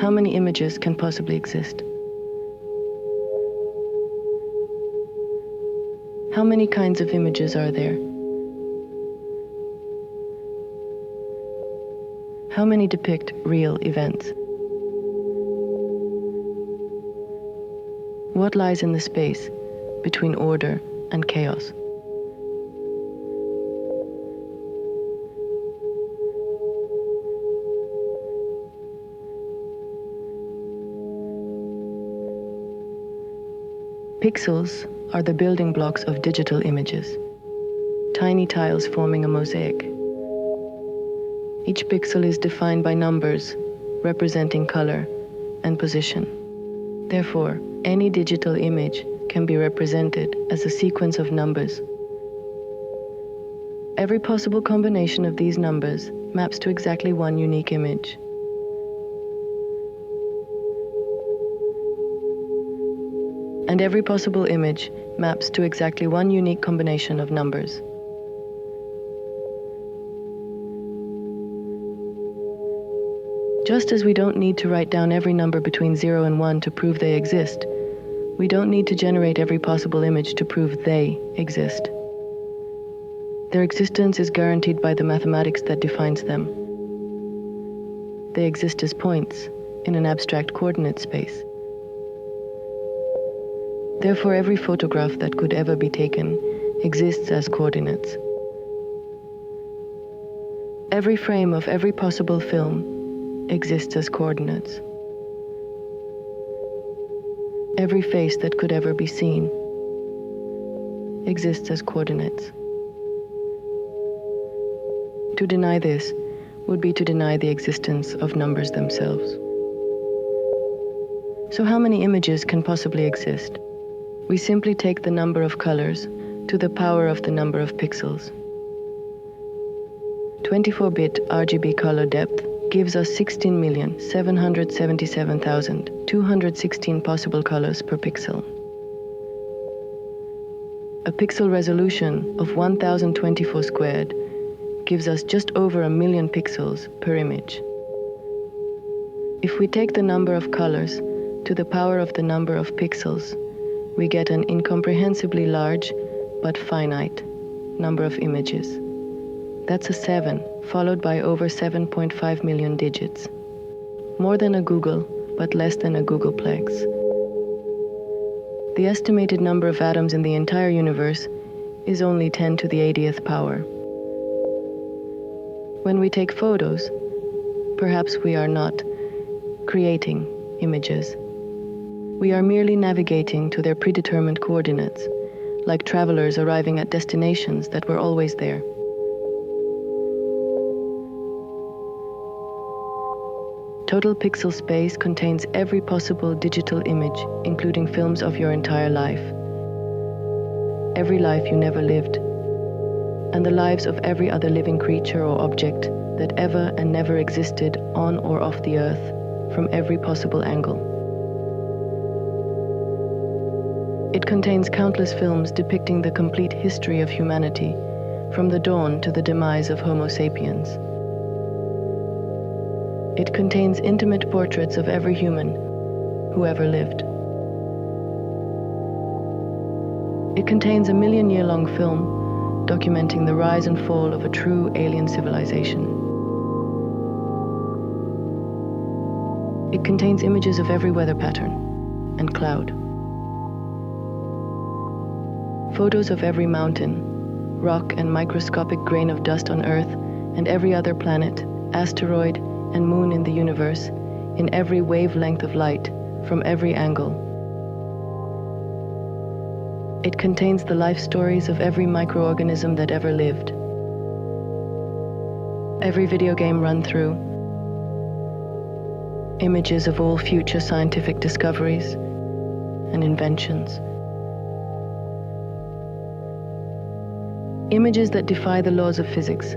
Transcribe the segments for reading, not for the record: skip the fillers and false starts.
How many images can possibly exist? How many kinds of images are there? How many depict real events? What lies in the space between order and chaos? Pixels are the building blocks of digital images, tiny tiles forming a mosaic. Each pixel is defined by numbers representing color and position. Therefore, any digital image can be represented as a sequence of numbers. Every possible combination of these numbers maps to exactly one unique image. And every possible image maps to exactly one unique combination of numbers. Just as we don't need to write down every number between 0 and 1 to prove they exist, we don't need to generate every possible image to prove they exist. Their existence is guaranteed by the mathematics that defines them. They exist as points in an abstract coordinate space. Therefore, every photograph that could ever be taken exists as coordinates. Every frame of every possible film exists as coordinates. Every face that could ever be seen exists as coordinates. To deny this would be to deny the existence of numbers themselves. So how many images can possibly exist? We simply take the number of colors to the power of the number of pixels. 24-bit RGB color depth gives us 16,777,216 possible colors per pixel. A pixel resolution of 1024 squared gives us just over 1 million pixels per image. If we take the number of colors to the power of the number of pixels, we get an incomprehensibly large but finite number of images. That's a 7, followed by over 7.5 million digits. More than a Google, but less than a Googleplex. The estimated number of atoms in the entire universe is only 10 to the 80th power. When we take photos, perhaps we are not creating images. We are merely navigating to their predetermined coordinates, like travelers arriving at destinations that were always there. Total pixel space contains every possible digital image, including films of your entire life. Every life you never lived, and the lives of every other living creature or object that ever and never existed on or off the earth from every possible angle. It contains countless films depicting the complete history of humanity, from the dawn to the demise of Homo sapiens. It contains intimate portraits of every human who ever lived. It contains a million-year-long film documenting the rise and fall of a true alien civilization. It contains images of every weather pattern and cloud. Photos of every mountain, rock and microscopic grain of dust on Earth and every other planet, asteroid and moon in the universe, in every wavelength of light, from every angle. It contains the life stories of every microorganism that ever lived. Every video game run through. Images of all future scientific discoveries and inventions. Images that defy the laws of physics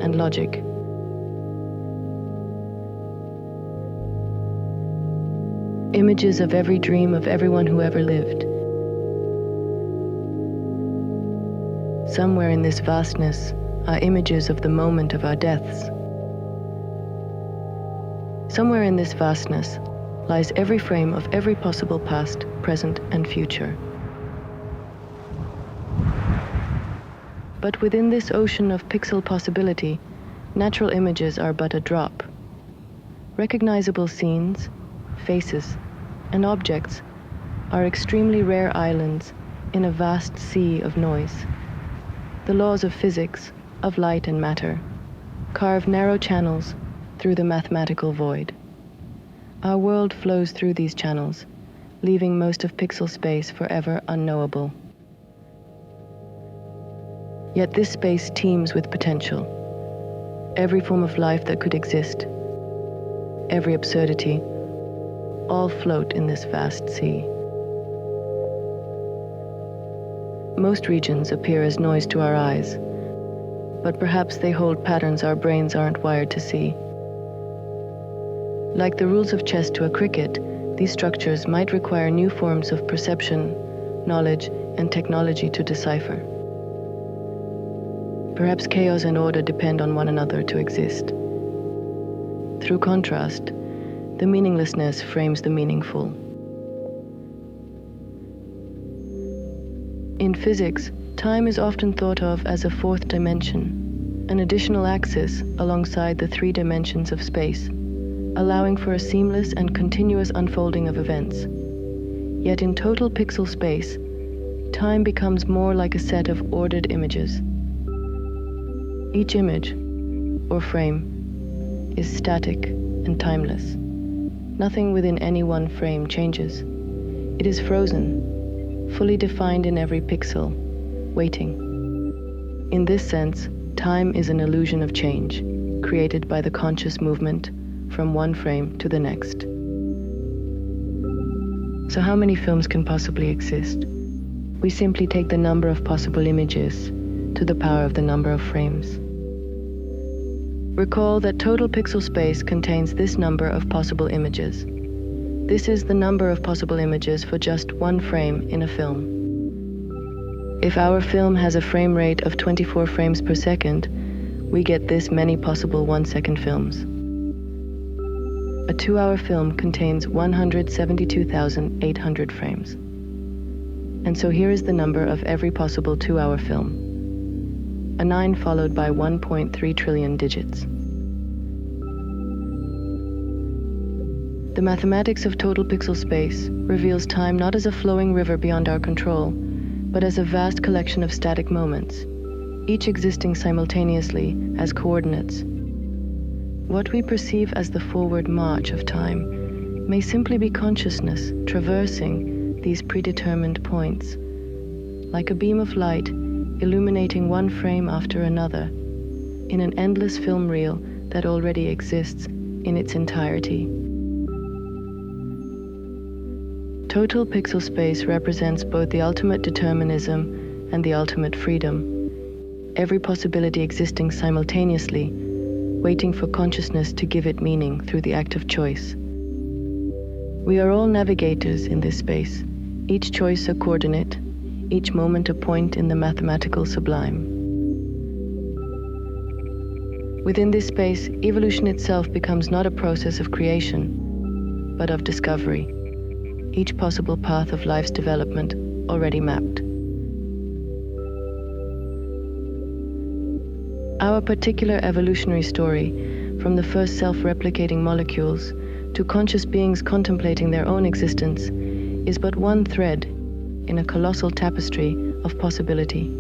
and logic. Images of every dream of everyone who ever lived. Somewhere in this vastness are images of the moment of our deaths. Somewhere in this vastness lies every frame of every possible past, present, and future. But within this ocean of pixel possibility, natural images are but a drop. Recognizable scenes, faces, and objects are extremely rare islands in a vast sea of noise. The laws of physics, of light and matter, carve narrow channels through the mathematical void. Our world flows through these channels, leaving most of pixel space forever unknowable. Yet this space teems with potential. Every form of life that could exist, every absurdity, all float in this vast sea. Most regions appear as noise to our eyes, but perhaps they hold patterns our brains aren't wired to see. Like the rules of chess to a cricket, these structures might require new forms of perception, knowledge, and technology to decipher. Perhaps chaos and order depend on one another to exist. Through contrast, the meaninglessness frames the meaningful. In physics, time is often thought of as a fourth dimension, an additional axis alongside the three dimensions of space, allowing for a seamless and continuous unfolding of events. Yet in total pixel space, time becomes more like a set of ordered images. Each image, or frame, is static and timeless. Nothing within any one frame changes. It is frozen, fully defined in every pixel, waiting. In this sense, time is an illusion of change, created by the conscious movement from one frame to the next. So how many films can possibly exist? We simply take the number of possible images to the power of the number of frames. Recall that total pixel space contains this number of possible images. This is the number of possible images for just one frame in a film. If our film has a frame rate of 24 frames per second, we get this many possible 1-second films. A 2-hour film contains 172,800 frames. And so here is the number of every possible 2-hour film. A 9 followed by 1.3 trillion digits. The mathematics of total pixel space reveals time not as a flowing river beyond our control, but as a vast collection of static moments, each existing simultaneously as coordinates. What we perceive as the forward march of time may simply be consciousness traversing these predetermined points, like a beam of light illuminating one frame after another in an endless film reel that already exists in its entirety. Total pixel space represents both the ultimate determinism and the ultimate freedom, every possibility existing simultaneously, waiting for consciousness to give it meaning through the act of choice. We are all navigators in this space, each choice a coordinate, each moment a point in the mathematical sublime. Within this space, evolution itself becomes not a process of creation, but of discovery, each possible path of life's development already mapped. Our particular evolutionary story, from the first self-replicating molecules to conscious beings contemplating their own existence, is but one thread in a colossal tapestry of possibility.